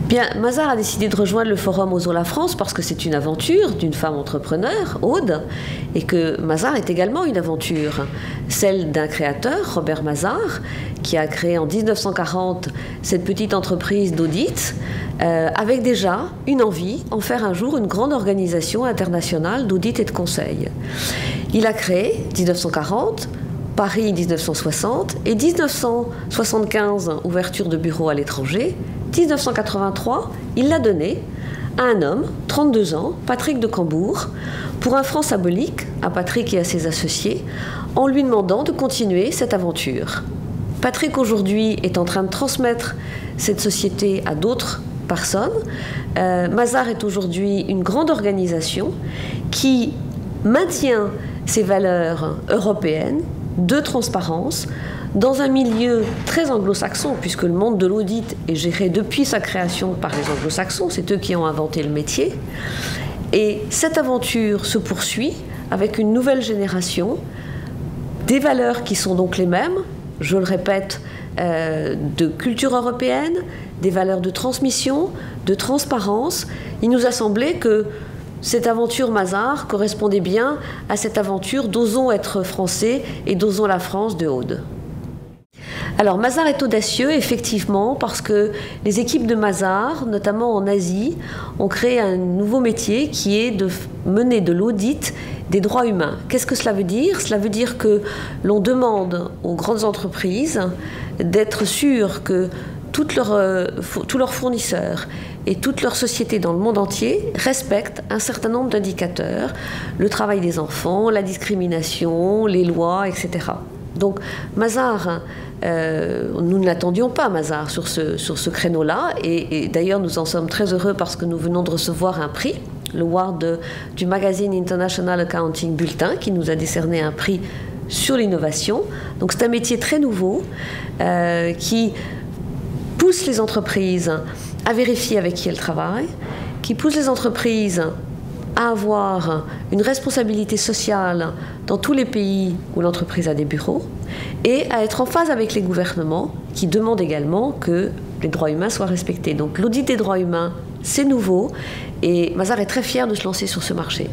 Bien, Mazars a décidé de rejoindre le forum Osons la France parce que c'est une aventure d'une femme entrepreneur, Aude, et que Mazars est également une aventure, celle d'un créateur, Robert Mazars, qui a créé en 1940 cette petite entreprise d'audit, avec déjà une envie en faire un jour une grande organisation internationale d'audit et de conseil. Il a créé, 1940, Paris 1960 et 1975, ouverture de bureaux à l'étranger. 1983, il l'a donné à un homme, 32 ans, Patrick de Cambourg, pour un franc symbolique à Patrick et à ses associés, en lui demandant de continuer cette aventure. Patrick aujourd'hui est en train de transmettre cette société à d'autres personnes. Mazars est aujourd'hui une grande organisation qui maintient ses valeurs européennes de transparence dans un milieu très anglo-saxon, puisque le monde de l'audit est géré depuis sa création par les anglo-saxons, c'est eux qui ont inventé le métier. Et cette aventure se poursuit avec une nouvelle génération, des valeurs qui sont donc les mêmes, je le répète, de culture européenne, des valeurs de transmission, de transparence. Il nous a semblé que cette aventure Mazars correspondait bien à cette aventure d'Osons être français et d'Osons la France de Aude. Alors Mazars est audacieux effectivement parce que les équipes de Mazars, notamment en Asie, ont créé un nouveau métier qui est de mener de l'audit des droits humains. Qu'est-ce que cela veut dire? Cela veut dire que l'on demande aux grandes entreprises d'être sûr que tous leurs fournisseurs et toutes leurs sociétés dans le monde entier respectent un certain nombre d'indicateurs, le travail des enfants, la discrimination, les lois, etc. Donc Mazars, nous ne l'attendions pas Mazars sur ce créneau-là, et d'ailleurs nous en sommes très heureux parce que nous venons de recevoir un prix, l'award du magazine International Accounting Bulletin, qui nous a décerné un prix sur l'innovation. Donc c'est un métier très nouveau qui pousse les entreprises à vérifier avec qui elles travaillent, qui pousse les entreprises à avoir une responsabilité sociale dans tous les pays où l'entreprise a des bureaux et à être en phase avec les gouvernements qui demandent également que les droits humains soient respectés. Donc l'audit des droits humains, c'est nouveau et Mazars est très fier de se lancer sur ce marché.